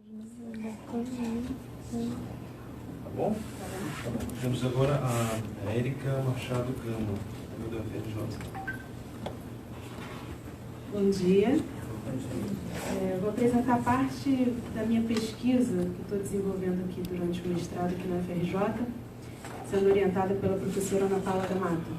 Tá bom? Temos agora a Érica Machado Gama, da FRJ. Bom dia. Vou apresentar parte da minha pesquisa que estou desenvolvendo aqui durante o mestrado aqui na FRJ, sendo orientada pela professora Ana Paula da Mata.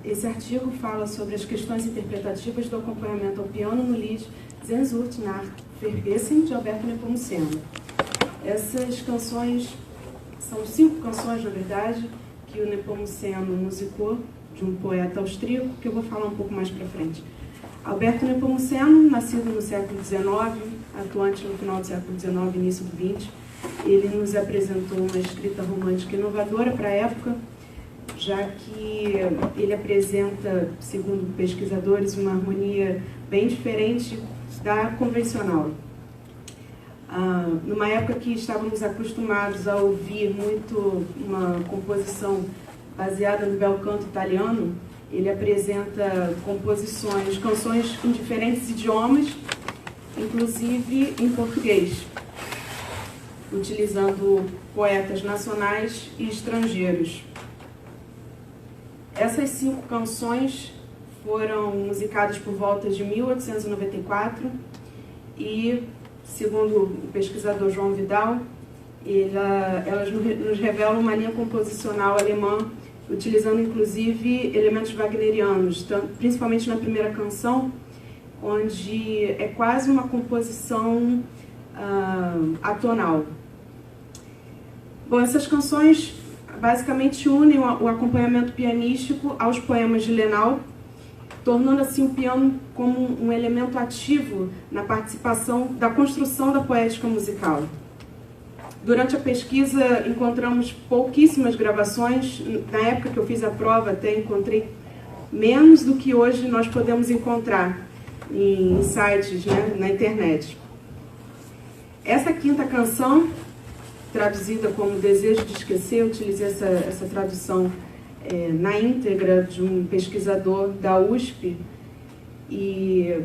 Esse artigo fala sobre as questões interpretativas do acompanhamento ao piano no Lied Sehnsucht nach Vergessen, de Alberto Nepomuceno. Essas canções são 5 canções, na verdade, que o Nepomuceno musicou, de um poeta austríaco, que eu vou falar um pouco mais para frente. Alberto Nepomuceno, nascido no século XIX, atuante no final do século XIX, início do XX, ele nos apresentou uma escrita romântica inovadora para a época, já que ele apresenta, segundo pesquisadores, uma harmonia bem diferente da convencional. Numa época que estávamos acostumados a ouvir muito uma composição baseada no bel canto italiano, ele apresenta canções em diferentes idiomas, inclusive em português, utilizando poetas nacionais e estrangeiros. Essas 5 canções foram musicadas por volta de 1894 e, segundo o pesquisador João Vidal, elas nos revelam uma linha composicional alemã, utilizando inclusive elementos wagnerianos, principalmente na primeira canção, onde é quase uma composição atonal. Bom, essas canções basicamente unem o acompanhamento pianístico aos poemas de Lenau, tornando assim o piano como um elemento ativo na participação da construção da poética musical. Durante a pesquisa encontramos pouquíssimas gravações. Na época que eu fiz a prova até encontrei menos do que hoje nós podemos encontrar em sites, né, na internet. Essa 5ª canção, traduzida como Desejo de Esquecer, eu utilizei essa tradução na íntegra de um pesquisador da USP, e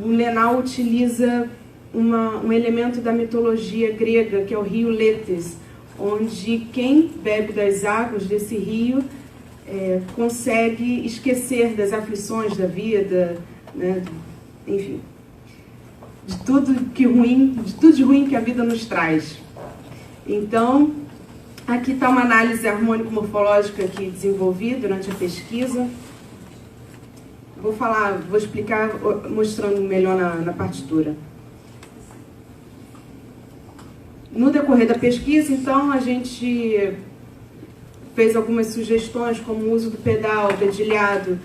o Lenau utiliza um elemento da mitologia grega, que é o rio Letes, onde quem bebe das águas desse rio consegue esquecer das aflições da vida, né, enfim, de tudo de ruim que a vida nos traz. Então, aqui está uma análise harmônico-morfológica que desenvolvi durante a pesquisa. Vou explicar mostrando melhor na partitura. No decorrer da pesquisa, então, a gente fez algumas sugestões, como o uso do pedal, dedilhado,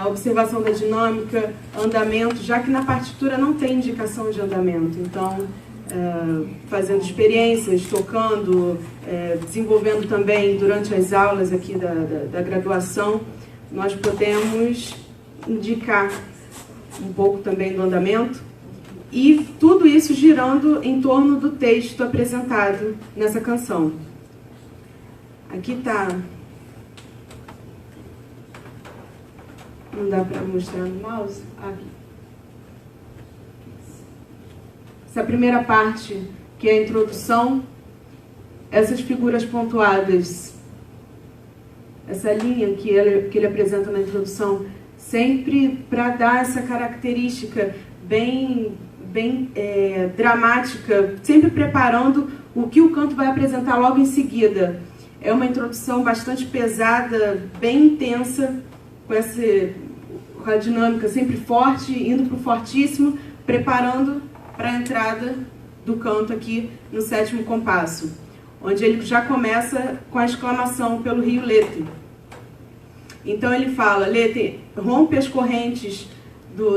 observação da dinâmica, andamento, já que na partitura não tem indicação de andamento. Então, fazendo experiências, tocando, desenvolvendo também durante as aulas aqui da graduação, nós podemos indicar um pouco também do andamento, e tudo isso girando em torno do texto apresentado nessa canção. Aqui está. Não dá para mostrar no mouse? Aqui. Essa primeira parte, que é a introdução, essas figuras pontuadas, essa linha que ele apresenta na introdução, sempre para dar essa característica bem dramática, sempre preparando o que o canto vai apresentar logo em seguida. É uma introdução bastante pesada, bem intensa, com a dinâmica sempre forte, indo para o fortíssimo, preparando para a entrada do canto aqui no 7º compasso, onde ele já começa com a exclamação pelo rio Lete. Então ele fala: Lete, rompe as correntes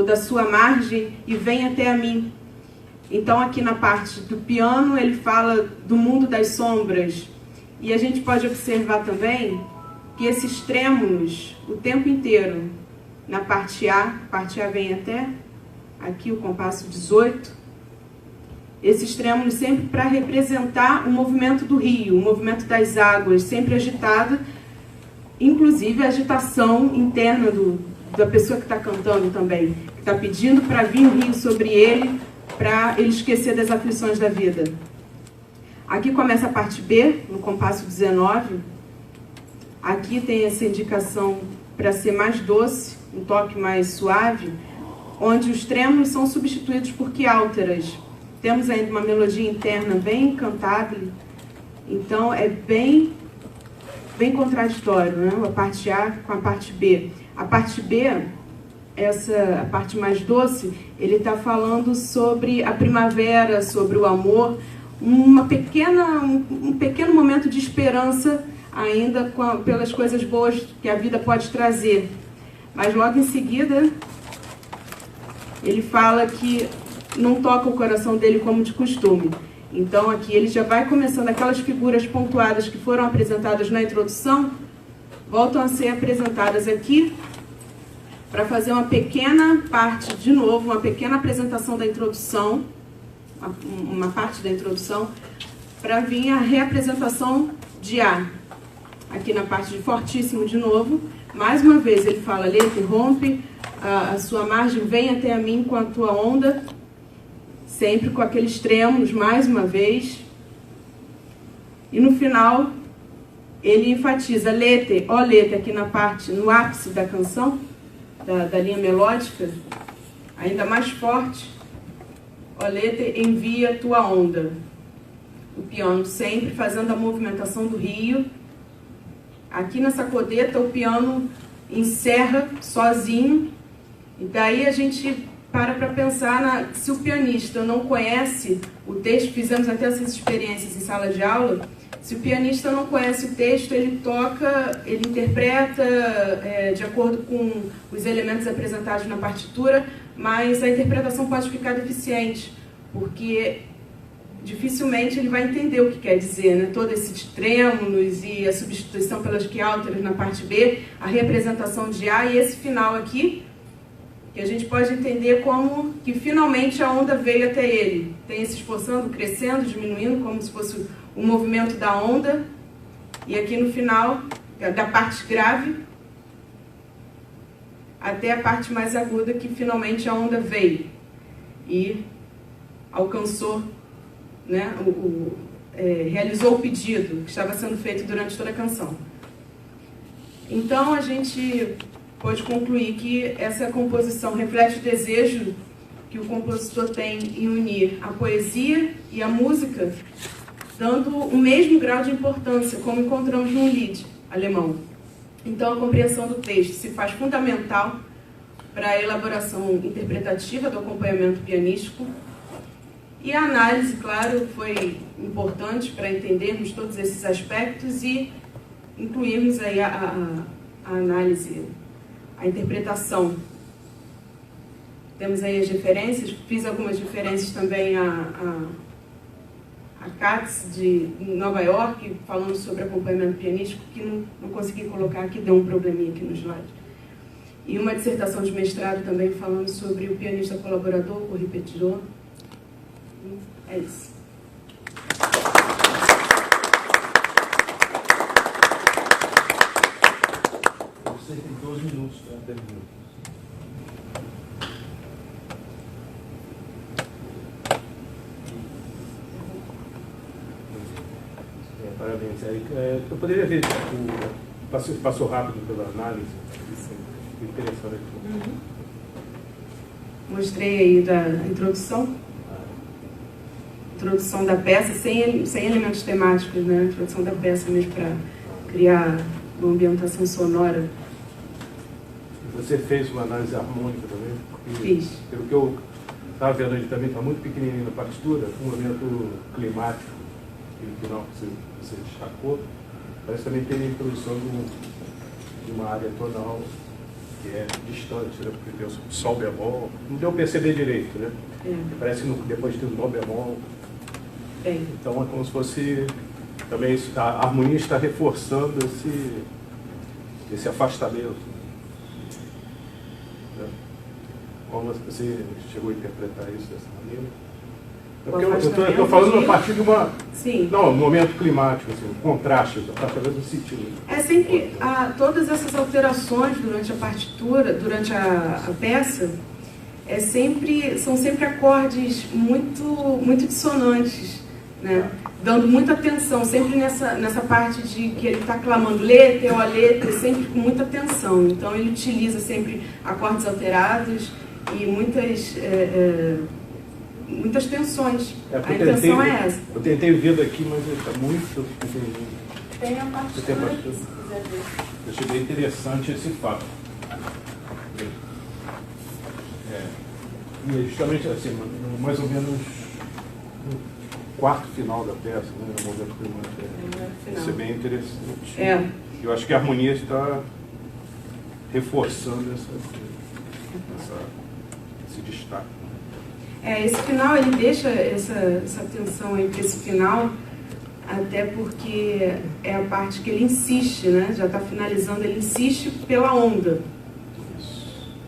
da sua margem e vem até a mim. Então aqui na parte do piano ele fala do mundo das sombras, e a gente pode observar também que esses trêmulos o tempo inteiro, na parte A vem até aqui o compasso 18, esses trêmulos sempre para representar o movimento do rio, o movimento das águas, sempre agitado, inclusive a agitação interna da pessoa que está cantando também, que está pedindo para vir o rio sobre ele, para ele esquecer das aflições da vida. Aqui começa a parte B, no compasso 19. Aqui tem essa indicação para ser mais doce, um toque mais suave, onde os trêmulos são substituídos por quiálteras. Temos ainda uma melodia interna bem cantável, então é bem contraditório, né? A parte A com a parte B. A parte B, a parte mais doce, ele está falando sobre a primavera, sobre o amor, um pequeno momento de esperança ainda pelas coisas boas que a vida pode trazer. Mas logo em seguida, ele fala que não toca o coração dele como de costume. Então aqui ele já vai começando aquelas figuras pontuadas que foram apresentadas na introdução, voltam a ser apresentadas aqui, para fazer uma pequena parte, de novo, uma pequena apresentação da introdução, uma parte da introdução, para vir a reapresentação de A. Aqui na parte de fortíssimo de novo, mais uma vez ele fala, Lete, rompe a sua margem, vem até a mim com a tua onda, sempre com aqueles trêmulos, mais uma vez. E no final, ele enfatiza, Lete, ó Lete, aqui na parte, no ápice da canção, da linha melódica, ainda mais forte, ó Lete, envia tua onda. O piano sempre fazendo a movimentação do rio. Aqui na sacodeta o piano encerra sozinho. E daí a gente para pensar se o pianista não conhece o texto, fizemos até essas experiências em sala de aula, se o pianista não conhece o texto, ele toca, ele interpreta de acordo com os elementos apresentados na partitura, mas a interpretação pode ficar deficiente, porque dificilmente ele vai entender o que quer dizer, né? Todo esse trêmulos e a substituição pelas quiálteras na parte B, a representação de A e esse final aqui, que a gente pode entender como que finalmente a onda veio até ele. Tem se esforçando, crescendo, diminuindo, como se fosse o movimento da onda. E aqui no final, da parte grave, até a parte mais aguda, que finalmente a onda veio. E alcançou, né, realizou o pedido que estava sendo feito durante toda a canção. Então a gente pode concluir que essa composição reflete o desejo que o compositor tem em unir a poesia e a música, dando o mesmo grau de importância, como encontramos no Lied alemão. Então a compreensão do texto se faz fundamental para a elaboração interpretativa do acompanhamento pianístico, e a análise, claro, foi importante para entendermos todos esses aspectos e incluirmos aí a análise, a interpretação. Temos aí as referências, fiz algumas referências também a Katz de Nova York, falando sobre acompanhamento pianístico, que não consegui colocar aqui, deu um probleminha aqui no slide. E uma dissertação de mestrado também falando sobre o pianista colaborador, o repetidor. É isso. Você tem 12 minutos para perguntas. Parabéns, Érica. Eu poderia ver, passou rápido pela análise, interessante. Mostrei aí da introdução da peça, sem elementos temáticos, né? A introdução da peça mesmo para criar uma ambientação sonora. Você fez uma análise harmônica também? Fiz. Pelo que eu estava vendo, ele também está muito pequenininho na partitura, um momento climático, que não você destacou, parece também ter a introdução de uma área tonal que é distante, né? Porque tem o sol bemol, não deu a perceber direito, né? Parece que depois tem o dó bemol. Então é como se fosse também a harmonia está reforçando esse afastamento. Né? Como você chegou a interpretar isso dessa maneira? Porque eu estou falando a partir de uma... Sim. Não, um momento climático, assim, um contraste, está fazendo sentido. É sempre todas essas alterações durante a partitura, durante a peça, são sempre acordes muito dissonantes, né? Dando muita atenção, sempre nessa parte de que ele está clamando letra, ó letra, sempre com muita atenção. Então ele utiliza sempre acordes alterados e muitas tensões. A intenção é essa. Eu tentei ver daqui, mas está muito... Tem a partitura aqui, se quiser ver. Eu achei bem interessante esse fato. E justamente assim, mais ou menos no quarto final da peça, né, no momento climático. Isso é bem interessante. Eu acho que a harmonia está reforçando esse destaque. Esse final, ele deixa essa tensão aí para esse final, até porque é a parte que ele insiste, né? Já está finalizando, ele insiste pela onda.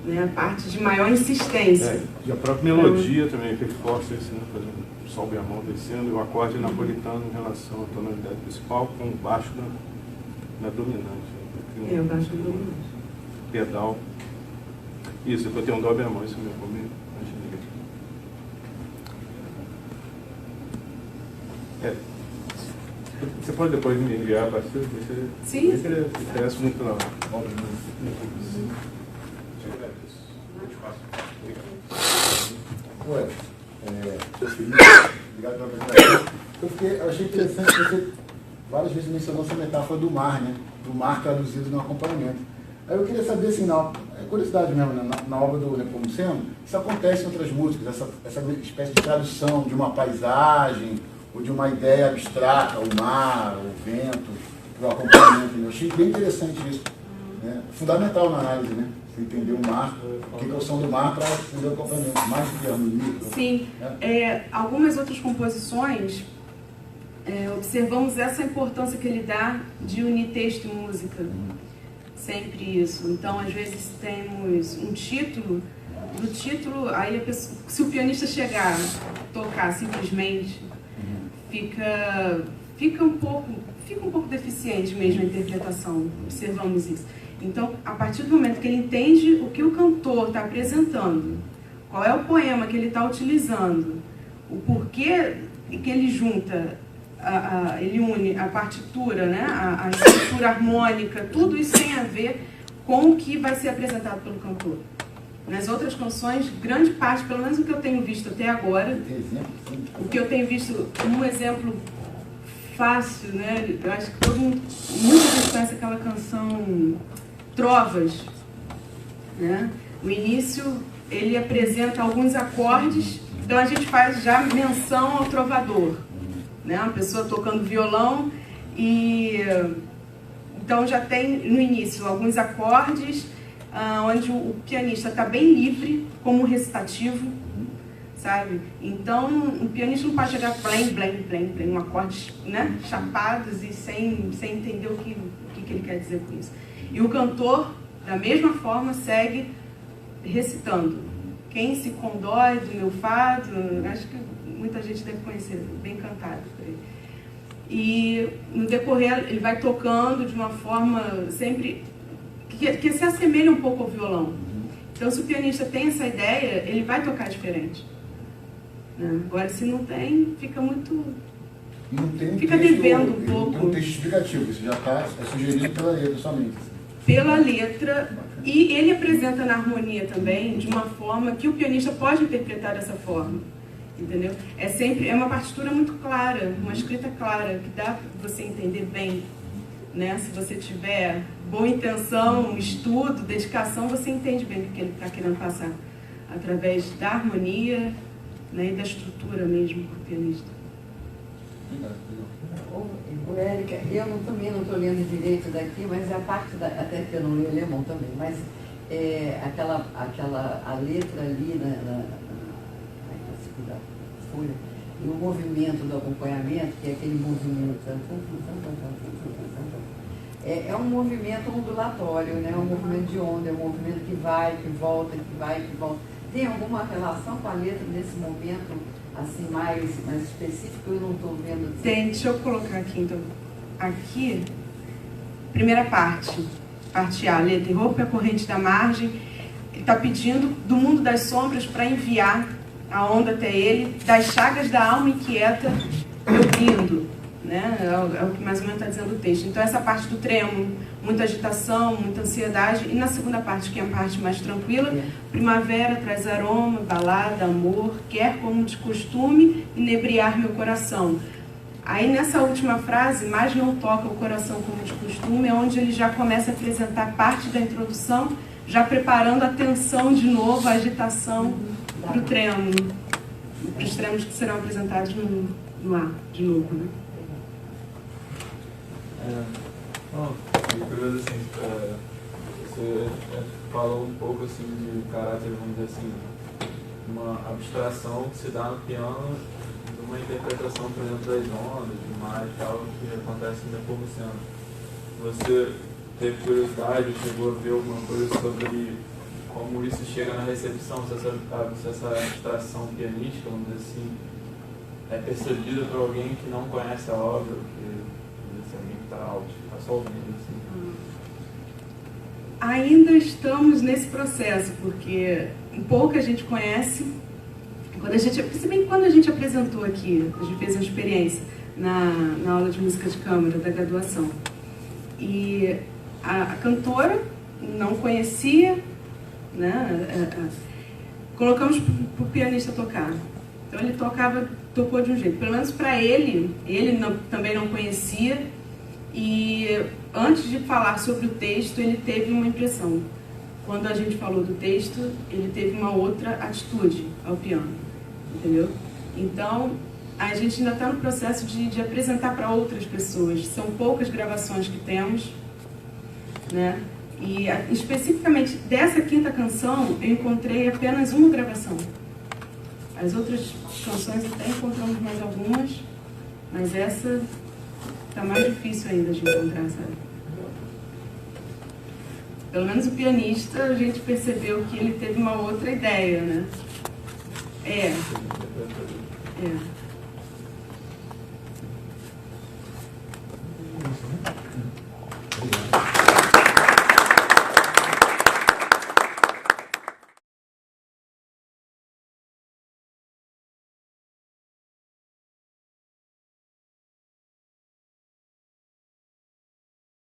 Né? A parte de maior insistência. E a própria melodia também reforça isso, né? Fazendo sol bemol descendo, e o acorde napolitano em relação à tonalidade principal com o baixo na dominante. O baixo na dominante. Pedal. Isso, depois tem um dó bemol, isso mesmo, como Você pode depois me enviar para você? Sim. Interessa muito na obra. Ué, obrigado pela apresentação. Eu achei interessante que você várias vezes mencionou essa metáfora do mar, né? Do mar traduzido no acompanhamento. Aí eu queria saber, assim, curiosidade mesmo, né? Na obra do Nepomuceno, isso acontece em outras músicas, essa espécie de tradução de uma paisagem ou de uma ideia abstrata, o mar, o vento, para o acompanhamento. Eu achei bem interessante isso. Né? Fundamental na análise, né? Você entender o mar, o que é o som do mar para entender o acompanhamento, mais do que a harmonia. Sim. Algumas outras composições, observamos essa importância que ele dá de unir texto e música. Sempre isso. Então, às vezes, temos um título, do título, aí a pessoa, se o pianista chegar a tocar simplesmente, fica um pouco deficiente mesmo a interpretação. Observamos isso. Então, a partir do momento que ele entende o que o cantor está apresentando, qual é o poema que ele está utilizando, o porquê que ele junta, ele une a partitura, né, a estrutura harmônica, tudo isso tem a ver com o que vai ser apresentado pelo cantor. Nas outras canções, grande parte, pelo menos o que eu tenho visto até agora, o que eu tenho visto, um exemplo fácil, né, eu acho que muita gente conhece aquela canção Trovas, né? O início, ele apresenta alguns acordes, então a gente faz já menção ao trovador, né? Uma pessoa tocando violão e então já tem no início alguns acordes onde o pianista está bem livre, como um recitativo, sabe? Então o pianista não pode chegar blém, blém, blém, blém, um acorde, né? Chapados e sem entender o que ele quer dizer com isso. E o cantor, da mesma forma, segue recitando. Quem se condói do meu fado, acho que muita gente deve conhecer, bem cantado por ele. E no decorrer ele vai tocando de uma forma sempre que se assemelha um pouco ao violão. Então, se o pianista tem essa ideia, ele vai tocar diferente. Né? Agora, se não tem, fica muito... fica devendo um pouco. Não tem um texto explicativo, isso já está sugerido pela letra somente. Pela letra, e ele apresenta na harmonia também de uma forma que o pianista pode interpretar dessa forma, entendeu? É uma partitura muito clara, uma escrita clara, que dá para você entender bem, né? Se você tiver boa intenção, estudo, dedicação, você entende bem o que ele está querendo passar, através da harmonia, né, e da estrutura mesmo do pianista. Érica, eu também não estou lendo direito daqui, mas a parte, até que eu não leio alemão também, mas a letra ali na segunda folha, e o movimento do acompanhamento, que é aquele movimento, é um movimento ondulatório, né? É um movimento de onda, é um movimento que vai, que volta, que vai, que volta. Tem alguma relação com a letra nesse momento? Assim, mais específico, eu não estou vendo. Tem, deixa eu colocar aqui, então. Aqui, primeira parte A, letra, rompe a corrente da margem. está pedindo do mundo das sombras para enviar a onda até ele, das chagas da alma inquieta, eu brindo. Né? É o que mais ou menos está dizendo o texto. Então, essa parte do tremo, muita agitação, muita ansiedade. E na segunda parte, que é a parte mais tranquila, primavera traz aroma, balada, amor, quer como de costume inebriar meu coração. Aí, nessa última frase, mais não toca o coração como de costume, é onde ele já começa a apresentar parte da introdução, já preparando a tensão de novo, a agitação para o tremo, para os tremos que serão apresentados no ar, de novo, né? Curioso assim, você falou um pouco assim de caráter, vamos dizer assim, uma abstração que se dá no piano, de uma interpretação, por exemplo, das ondas, do mar e tal, que acontece no Nepomuceno. Você teve curiosidade, chegou a ver alguma coisa sobre como isso chega na recepção, se essa abstração pianística, vamos dizer assim, é percebida por alguém que não conhece a obra, que alguém que está só ouvindo assim. Ainda estamos nesse processo, porque pouca gente conhece. Principalmente quando a gente apresentou aqui, a gente fez uma experiência na aula de música de câmara da graduação. E a cantora não conhecia, né? Colocamos para o pianista tocar. Então ele tocou de um jeito. Pelo menos para ele também não conhecia. E antes de falar sobre o texto, ele teve uma impressão. Quando a gente falou do texto, ele teve uma outra atitude ao piano, entendeu? Então, a gente ainda está no processo de apresentar para outras pessoas. São poucas gravações que temos, né? E especificamente dessa quinta canção, eu encontrei apenas uma gravação. As outras canções até encontramos mais algumas, mas essa está mais difícil ainda de encontrar, sabe? Pelo menos o pianista, a gente percebeu que ele teve uma outra ideia, né? É.